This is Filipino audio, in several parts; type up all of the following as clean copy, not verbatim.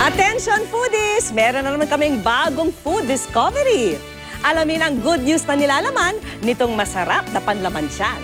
Attention foodies! Meron na naman kaming bagong food discovery. Alamin ang good news na nilalaman nitong masarap na panlamantiyan.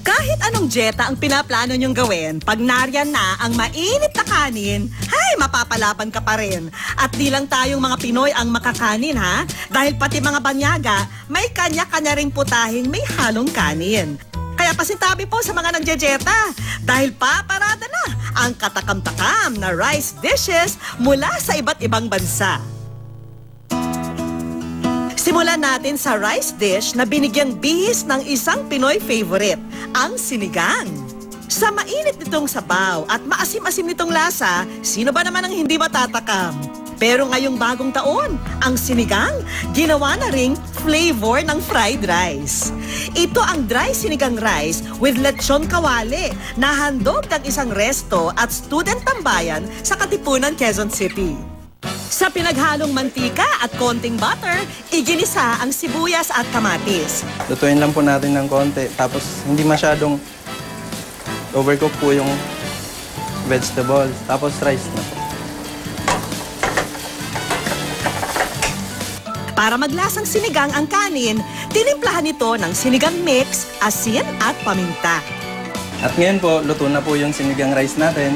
Kahit anong dieta ang pinaplano niyong gawin, pag nariyan na ang mainit na kanin, hay, mapapalaban ka pa rin. At di lang tayong mga Pinoy ang makakanin, ha? Dahil pati mga banyaga, may kanya-kanya ring putahing may halong kanin. Kaya pasintabi po sa mga nagdidieta dahil paparada na ang katakam-takam na rice dishes mula sa iba't ibang bansa. Simulan natin sa rice dish na binigyang bihis ng isang Pinoy favorite, ang sinigang. Sa mainit nitong sabaw at maasim-asim nitong lasa, sino ba naman ang hindi matatakam? Pero ngayong bagong taon, ang sinigang ginawa na ring flavor ng fried rice. Ito ang dry sinigang rice with lechon kawali na handog ng isang resto at student tambayan sa Katipunan, Quezon City. Sa pinaghalong mantika at konting butter, iginisa ang sibuyas at kamatis. Lutuin lang po natin ng konti, tapos hindi masyadong overcook po yung vegetables, tapos rice na po. Para maglasang sinigang ang kanin, tinimplahan ito ng sinigang mix, asin at paminta. At ngayon po, luto na po yung sinigang rice natin.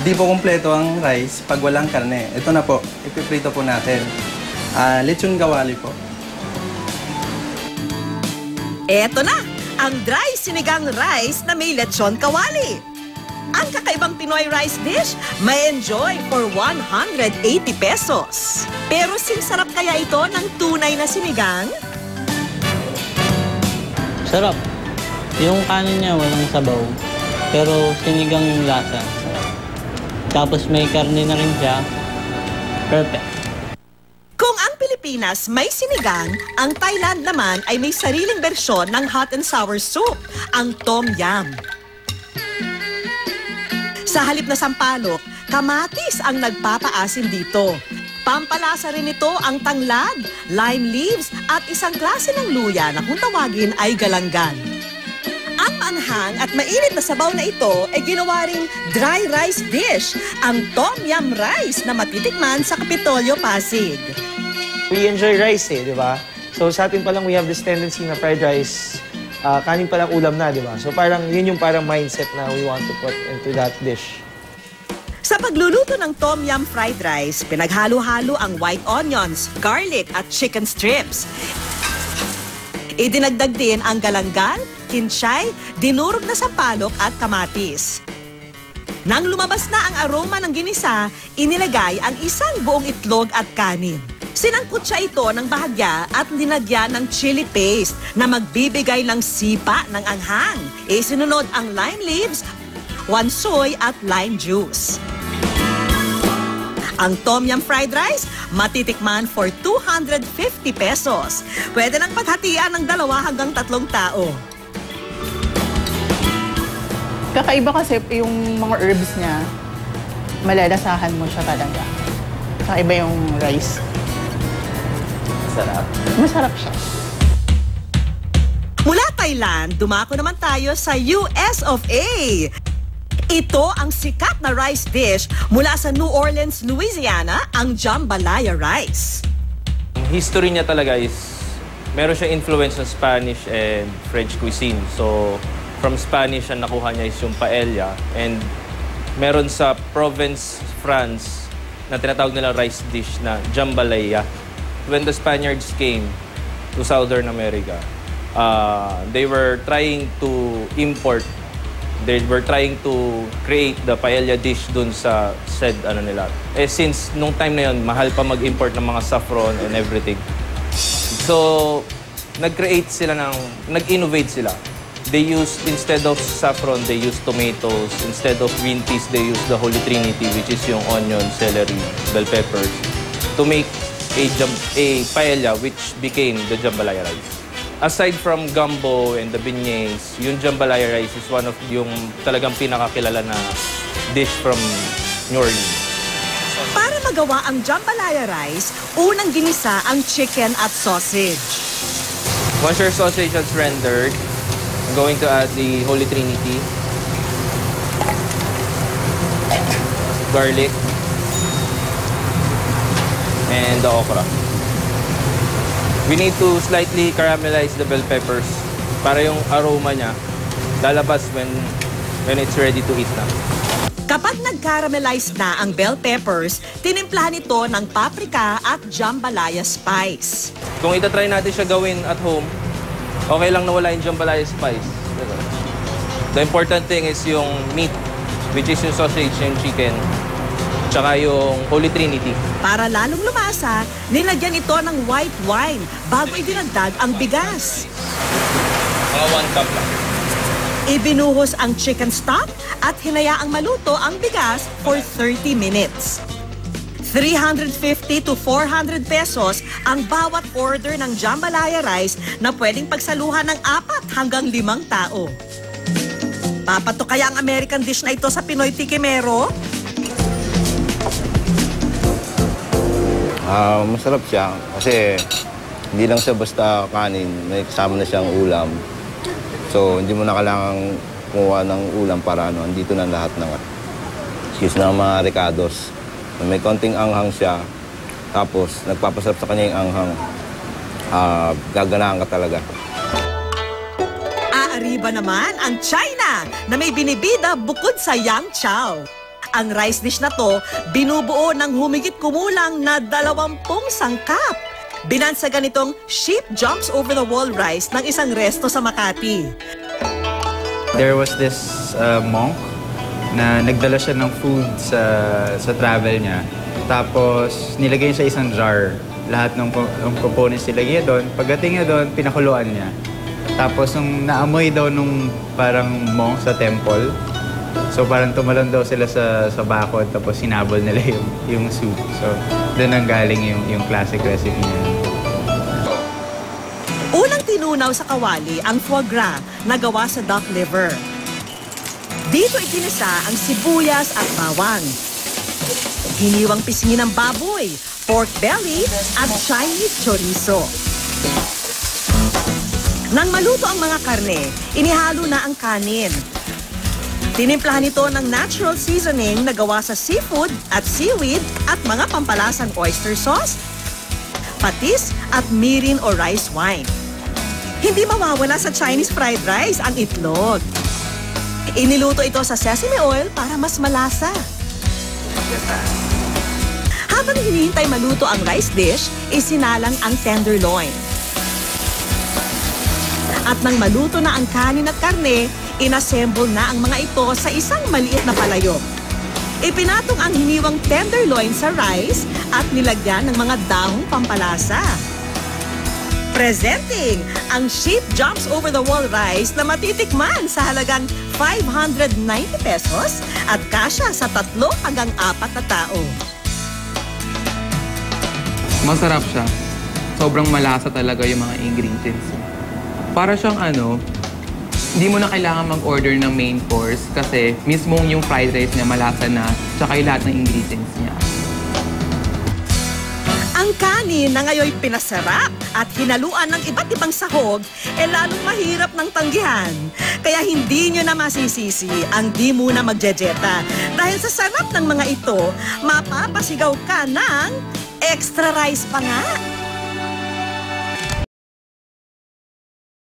Di po kumpleto ang rice pag walang karne. Ito na po, ipiprito po natin. Lechon kawali po. Eto na, ang dry sinigang rice na may lechon kawali. Ang kakaibang Pinoy rice dish may enjoy for 180 pesos. Pero sarap kaya ito ng tunay na sinigang? Sarap. Yung kanin niya walang sabaw, pero sinigang yung lasa. Tapos may karne na rin siya. Perfect. Kung ang Pilipinas may sinigang, ang Thailand naman ay may sariling bersyon ng hot and sour soup, ang Tom Yum. Sa halip na sampalok, kamatis ang nagpapaasim dito. Pampalasa rin ito ang tanglad, lime leaves at isang klase ng luya na kung tawagin ay galanggan. Ang manhang at mainit na sabaw na ito ay ginawa ring dry rice dish, ang Tom Yum rice na matitikman sa Kapitolyo, Pasig. We enjoy rice di ba? So sa atin pa lang we have this tendency na fried rice, kanin pa lang ulam na, di ba? So parang yun yung parang mindset na we want to put into that dish. Sa pagluluto ng Tom Yum fried rice, pinaghalo-halo ang white onions, garlic at chicken strips. Idinagdag din ang galanggan, kinshay, dinurog na sampalok at kamatis. Nang lumabas na ang aroma ng ginisa, inilagay ang isang buong itlog at kanin. Sinangkot siya ito ng bahagya at linagyan ng chili paste na magbibigay ng sipa ng anghang. Isinunod ang lime leaves, wansoy at lime juice. Ang Tom Yum fried rice, matitikman for 250 pesos. Pwede nang paghatian ng 2 hanggang 3 tao. Kakaiba kasi yung mga herbs niya, malalasahan mo siya talaga. Kakaiba yung rice. Masarap. Masarap siya. Mula Thailand, dumako naman tayo sa US of A. Ito ang sikat na rice dish mula sa New Orleans, Louisiana, ang jambalaya rice. History niya talaga is, meron siyang influence ng Spanish and French cuisine. So, from Spanish ang nakuha niya is yung paella. And meron sa province, France, na tinatawag nila rice dish na jambalaya. When the Spaniards came to Southern America, they were trying to import. They were trying to create the paella dish dun sa said nila. Since nung time na yun, mahal pa mag-import ng mga saffron and everything. So, nag-innovate sila. They used, instead of saffron, they used tomatoes. Instead of green peas, they used the Holy Trinity, which is yung onion, celery, bell peppers, to make a paella which became the jambalaya rice. Aside from gumbo and the beignets, yung jambalaya rice is one of yung talagang pinakakilala na dish from New Orleans. Para magawa ang jambalaya rice, unang ginisa ang chicken at sausage. Once your sausage is rendered, I'm going to add the Holy Trinity. garlic, and the okra. We need to slightly caramelize the bell peppers para yung aroma niya lalabas when it's ready to eat na. Kapag nag-caramelize na ang bell peppers, tinimplahan ito ng paprika at jambalaya spice. Kung itatry natin siya gawin at home, okay lang na wala yung jambalaya spice. The important thing is yung meat, which is yung sausage, yung chicken, tsaka yung Holy Trinity. Para lalong lumasa, nilagyan ito ng white wine bago idinagdag ang bigas. Mga 1 cup lang. Ibinuhos ang chicken stock at hinayaang maluto ang bigas for 30 minutes. 350 to 400 pesos ang bawat order ng jambalaya rice na pwedeng pagsaluhan ng 4 hanggang 5 tao. Papato kaya ang American dish na ito sa Pinoy Tikimero? Masarap siya kasi hindi lang siya basta kanin, may kasama na siyang ulam. So, hindi mo na kailangang kumuha ng ulam para andito na lahat ng mga ricados. May konting anghang siya, tapos nagpapasarap sa kanya yung anghang. Gaganahan ka talaga. Aariba naman ang China na may binibida bukod sa yang chow. Ang rice dish na to, binubuo ng humigit kumulang na 20 sangkap. Binansagan itong sheep jumps over the wall rice ng isang resto sa Makati. There was this monk na nagdala siya ng food sa travel niya. Tapos nilagay siya isang jar. Lahat ng components nilagay doon. Pagdating niya doon, pinakuluan niya. Tapos nung naamoy daw nung parang monk sa temple, so parang tumalon daw sila sa bakod tapos sinabol nila yung soup. So doon ang galing yung classic recipe niya. Unang tinunaw sa kawali ang foie gras na gawa sa duck liver. Dito itinisa ang sibuyas at bawang. Hiniwang pisngi ng baboy, pork belly at Chinese chorizo. Nang maluto ang mga karne, inihalo na ang kanin. Tinimplahan ito ng natural seasoning na gawa sa seafood at seaweed at mga pampalasang oyster sauce, patis at mirin o rice wine. Hindi mawawala sa Chinese fried rice ang itlog. Iniluto ito sa sesame oil para mas malasa. Habang hinihintay maluto ang rice dish, isinalang ang tenderloin. At nang maluto na ang kanin at karne, inassemble na ang mga ito sa isang maliit na palayok. Ipinatong ang hiniwang tenderloin sa rice at nilagyan ng mga dahong pampalasa. Presenting ang sheep jumps over the wall rice na matitikman sa halagang 590 pesos at kasya sa 3 hanggang 4 na tao. Masarap siya. Sobrang malasa talaga yung mga ingredients. Para siyang hindi mo na kailangan mag-order ng main course kasi mismong yung fried rice niya malasa na tsaka yung lahat ng ingredients niya. Ang kanin na ngayon pinasarap at hinaluan ng iba't ibang sahog, lalong mahirap ng tanggihan. Kaya hindi nyo na masisisi ang di muna magjejeta. Dahil sa sarap ng mga ito, mapapasigaw ka ng extra rice pa nga.